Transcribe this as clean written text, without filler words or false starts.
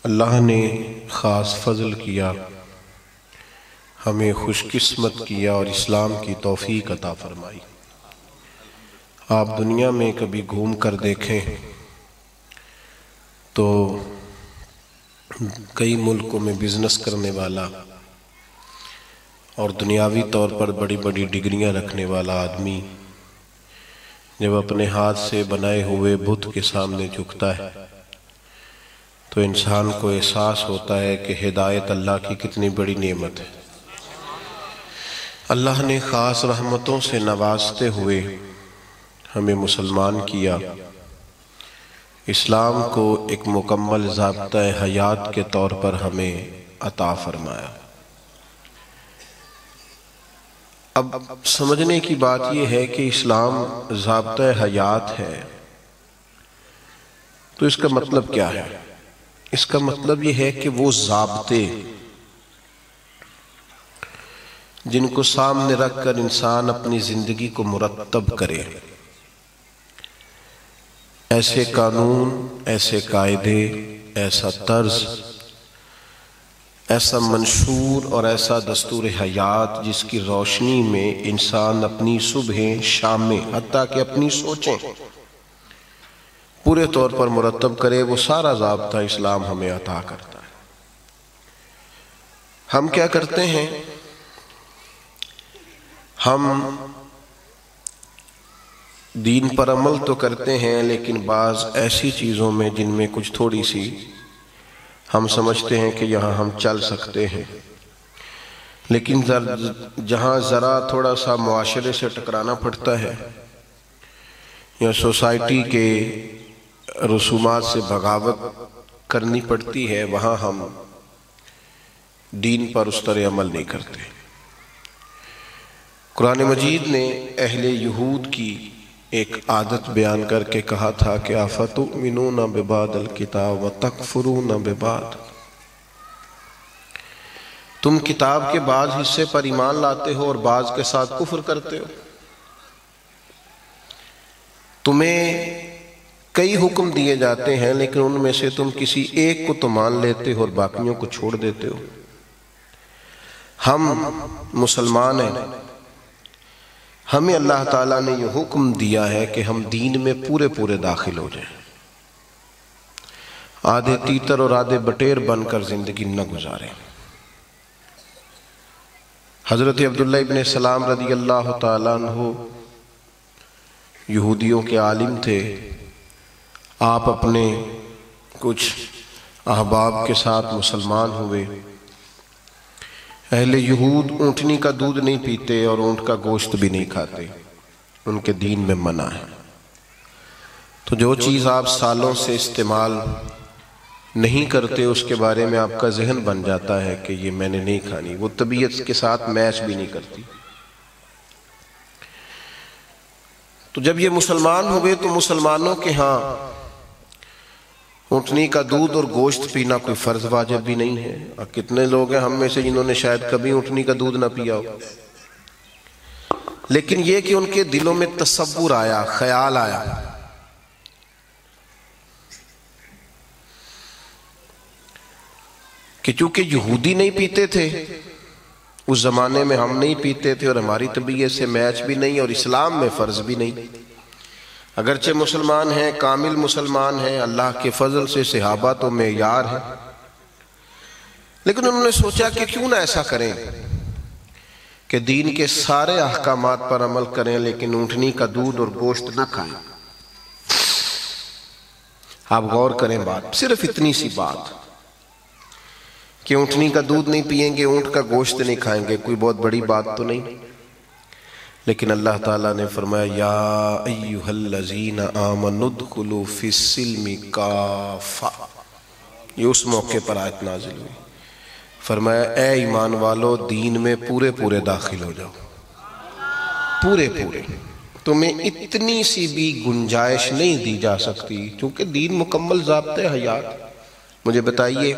اللہ نے خاص فضل کیا، ہمیں خوش قسمت کیا اور اسلام کی توفیق عطا فرمائی۔ آپ دنیا میں کبھی گھوم کر دیکھیں تو کئی ملکوں میں بزنس کرنے والا اور دنیاوی طور پر بڑی بڑی ڈگریاں رکھنے والا آدمی جب اپنے ہاتھ سے بنائے ہوئے بت کے سامنے جھکتا ہے تو انسان کو احساس ہوتا ہے کہ ہدایت اللہ کی کتنی بڑی نعمت ہے۔ اللہ نے خاص رحمتوں سے نوازتے ہوئے ہمیں مسلمان کیا، اسلام کو ایک مکمل ضابطہ حیات کے طور پر ہمیں عطا فرمایا۔ اب سمجھنے کی بات یہ ہے کہ اسلام ضابطہ حیات ہے تو اس کا مطلب کیا ہے؟ اس کا مطلب یہ ہے کہ وہ ضابطے جن کو سامنے رکھ کر انسان اپنی زندگی کو مرتب کرے، ایسے قانون، ایسے قاعدے، ایسا طرز، ایسا منشور اور ایسا دستور حیات جس کی روشنی میں انسان اپنی صبحیں، شامیں، حتیٰ کہ اپنی سوچیں پورے طور پر مرتب کرے، وہ سارا ضابطہ اسلام ہمیں عطا کرتا ہے۔ ہم کیا کرتے ہیں؟ ہم دین پر عمل تو کرتے ہیں لیکن بعض ایسی چیزوں میں جن میں کچھ تھوڑی سی ہم سمجھتے ہیں کہ یہاں ہم چل سکتے ہیں، لیکن جہاں ذرا تھوڑا سا معاشرے سے ٹکرانا پڑتا ہے یا سوسائٹی کے رسومات سے بغاوت کرنی پڑتی ہے، وہاں ہم دین پر اس طرح عمل نہیں کرتے۔ قرآن مجید نے اہل یہود کی ایک عادت بیان کر کے کہا تھا کہ افتؤمنون ببعض الکتاب وتکفرون ببعض، تم کتاب کے بعض حصے پر ایمان لاتے ہو اور بعض کے ساتھ کفر کرتے ہو۔ تمہیں کئی حکم دیے جاتے ہیں لیکن ان میں سے تم کسی ایک کو تو مان لیتے ہو اور باقیوں کو چھوڑ دیتے ہو۔ ہم مسلمان ہیں، ہمیں اللہ تعالیٰ نے یہ حکم دیا ہے کہ ہم دین میں پورے داخل ہو جائیں، آدھے تیتر اور آدھے بٹیر بن کر زندگی نہ گزاریں۔ حضرت عبداللہ ابن سلام رضی اللہ تعالیٰ عنہ یہودیوں کے عالم تھے۔ آپ اپنے کچھ احباب کے ساتھ مسلمان ہوئے۔ اہل یہود اونٹنی کا دودھ نہیں پیتے اور اونٹ کا گوشت بھی نہیں کھاتے، ان کے دین میں منع ہے۔ تو جو چیز آپ سالوں سے استعمال نہیں کرتے اس کے بارے میں آپ کا ذہن بن جاتا ہے کہ یہ میں نے نہیں کھانی، وہ طبیعت کے ساتھ میچ بھی نہیں کرتی۔ تو جب یہ مسلمان ہوئے تو مسلمانوں کے ہاں اونٹنی کا دودھ اور گوشت پینا کوئی فرض واجب بھی نہیں ہے۔ اور کتنے لوگ ہیں ہم میں سے جنہوں نے شاید کبھی اونٹنی کا دودھ نہ پیا ہو، لیکن یہ کہ ان کے دلوں میں تصور آیا، خیال آیا کہ چونکہ یہودی نہیں پیتے تھے اس زمانے میں، ہم نہیں پیتے تھے اور ہماری طبیعت سے میچ بھی نہیں اور اسلام میں فرض بھی نہیں، اگرچہ مسلمان ہیں، کامل مسلمان ہیں، اللہ کے فضل سے صحابہ تو معیار ہیں، لیکن انہوں نے سوچا کہ کیوں نہ ایسا کریں کہ دین کے سارے احکامات پر عمل کریں لیکن اونٹنی کا دودھ اور گوشت نہ کھائیں۔ آپ غور کریں بات، صرف اتنی سی بات کہ اونٹنی کا دودھ نہیں پیئیں گے، اونٹ کا گوشت نہیں کھائیں گے، کوئی بہت بڑی بات تو نہیں، لیکن اللہ تعالیٰ نے فرمایا یا ایھا الذین آمنوا ادخلوا فی السلم کافہ، یہ اس موقع پر آیت نازل ہوئی۔ فرمایا اے ایمان والو دین میں پورے داخل ہو جاؤ، پورے تمہیں اتنی سی بھی گنجائش نہیں دی جا سکتی، کیونکہ دین مکمل ضابطہ حیات۔ مجھے بتائیے